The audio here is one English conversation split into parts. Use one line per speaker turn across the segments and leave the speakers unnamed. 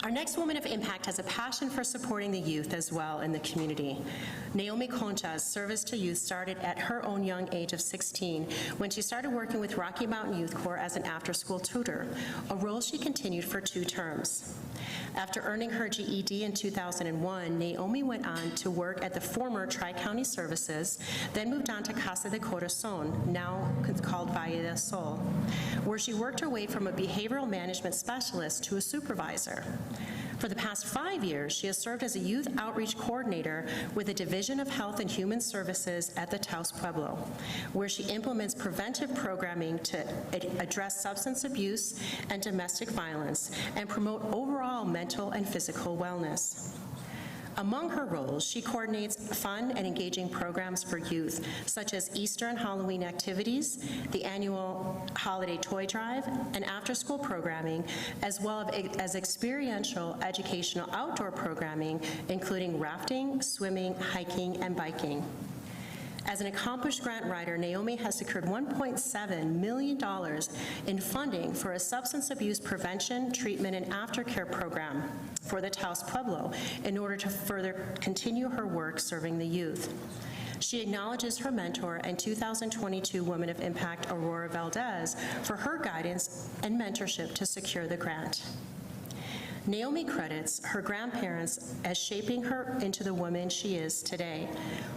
Our next woman of impact has a passion for supporting the youth as well in the community. Naomi Concha's service to youth started at her own young age of 16 when she started working with Rocky Mountain Youth Corps as an after-school tutor, a role she continued for 2 terms. After earning her GED in 2001, Naomi went on to work at the former Tri-County Services, then moved on to Casa de Corazon, now called Valle del Sol, where she worked her way from a behavioral management specialist to a supervisor. For the past 5 years, she has served as a youth outreach coordinator with the Division of Health and Human Services at the Taos Pueblo, where she implements preventive programming to address substance abuse and domestic violence and promote overall mental and physical wellness. Among her roles, she coordinates fun and engaging programs for youth, such as Easter and Halloween activities, the annual holiday toy drive, and after-school programming, as well as experiential educational outdoor programming, including rafting, swimming, hiking, and biking. As an accomplished grant writer, Naomi has secured $1.7 million in funding for a substance abuse prevention, treatment, and aftercare program for the Taos Pueblo in order to further continue her work serving the youth. She acknowledges her mentor and 2022 Woman of Impact, Aurora Valdez, for her guidance and mentorship to secure the grant. Naomi credits her grandparents as shaping her into the woman she is today.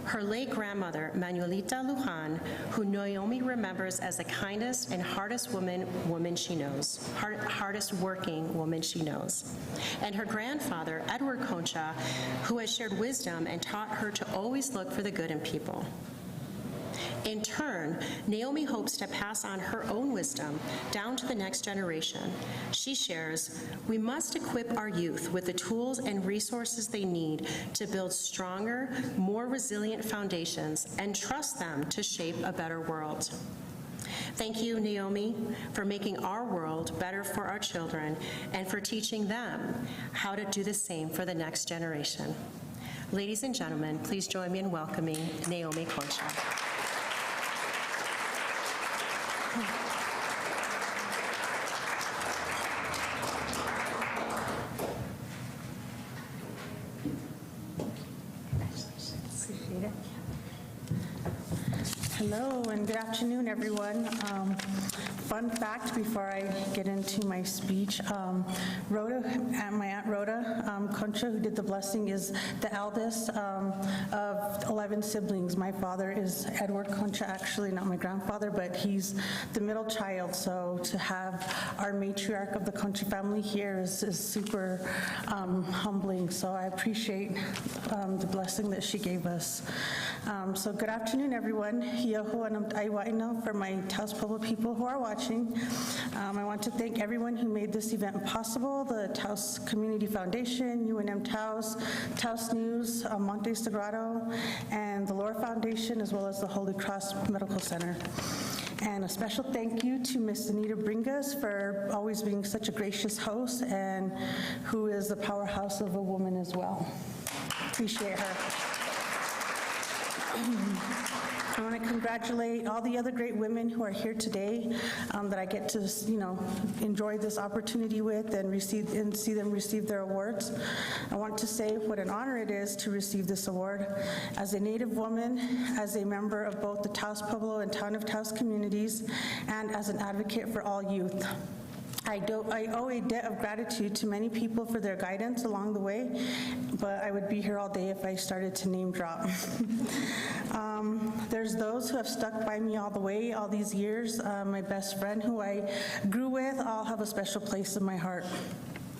Her late grandmother, Manuelita Lujan, who Naomi remembers as the kindest and hardest working woman she knows. And her grandfather, Edward Concha, who has shared wisdom and taught her to always look for the good in people. In turn, Naomi hopes to pass on her own wisdom down to the next generation. She shares, "We must equip our youth with the tools and resources they need to build stronger, more resilient foundations and trust them to shape a better world." Thank you, Naomi, for making our world better for our children and for teaching them how to do the same for the next generation. Ladies and gentlemen, please join me in welcoming Naomi Concha.
Hello and good afternoon, everyone. Fun fact before I get into my speech, my Aunt Rhoda Concha, who did the blessing, is the eldest of 11 siblings. My father is Edward Concha, actually not my grandfather, but he's the middle child, so to have our matriarch of the Concha family here is super humbling, so I appreciate the blessing that she gave us. So good afternoon, everyone. For my Taos Pueblo people who are watching, I want to thank everyone who made this event possible, the Taos Community Foundation, UNM Taos, Taos News, Monte Sagrado, and the Lohr Foundation, as well as the Holy Cross Medical Center. And a special thank you to Miss Anita Bringas for always being such a gracious host and who is a powerhouse of a woman as well. Appreciate her. I want to congratulate all the other great women who are here today that I get to, enjoy this opportunity with and see them receive their awards. I want to say what an honor it is to receive this award. As a Native woman, as a member of both the Taos Pueblo and Town of Taos communities, and as an advocate for all youth. I owe a debt of gratitude to many people for their guidance along the way, but I would be here all day if I started to name drop. There's those who have stuck by me all the way, all these years. My best friend who I grew with, all have a special place in my heart.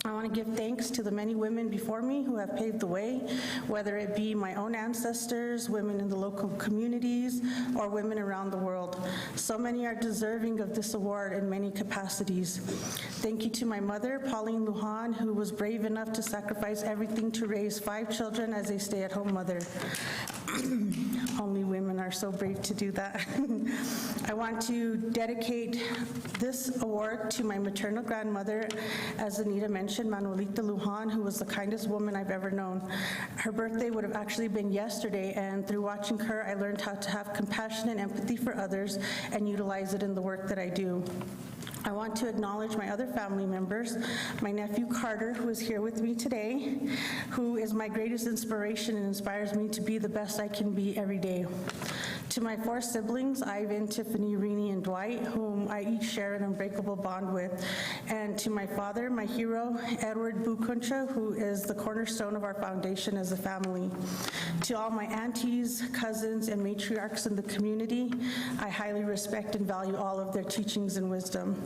I want to give thanks to the many women before me who have paved the way, whether it be my own ancestors, women in the local communities, or women around the world. So many are deserving of this award in many capacities. Thank you to my mother, Pauline Lujan, who was brave enough to sacrifice everything to raise 5 children as a stay-at-home mother. Only women are so brave to do that. I want to dedicate this award to my maternal grandmother, as Anita mentioned, Manuelita Lujan, who was the kindest woman I've ever known. Her birthday would have actually been yesterday, and through watching her, I learned how to have compassion and empathy for others and utilize it in the work that I do. I want to acknowledge my other family members, my nephew Carter, who is here with me today, who is my greatest inspiration and inspires me to be the best I can be every day. To my 4 siblings, Ivan, Tiffany, Renee, and Dwight, whom I each share an unbreakable bond with. And to my father, my hero, Edward Concha, who is the cornerstone of our foundation as a family. To all my aunties, cousins, and matriarchs in the community, I highly respect and value all of their teachings and wisdom.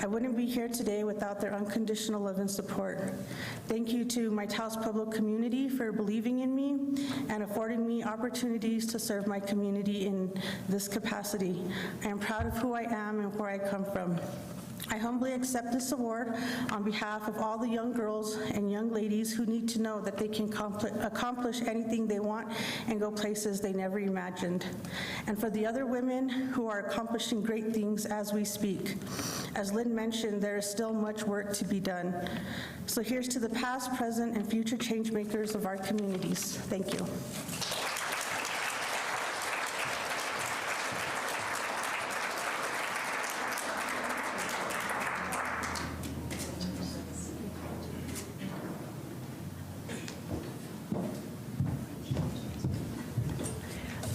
I wouldn't be here today without their unconditional love and support. Thank you to my Taos Pueblo community for believing in me and affording me opportunities to serve my community in this capacity. I am proud of who I am and where I come from. I humbly accept this award on behalf of all the young girls and young ladies who need to know that they can accomplish anything they want and go places they never imagined. And for the other women who are accomplishing great things as we speak. As Lynn mentioned, there is still much work to be done. So here's to the past, present, and future change makers of our communities. Thank you.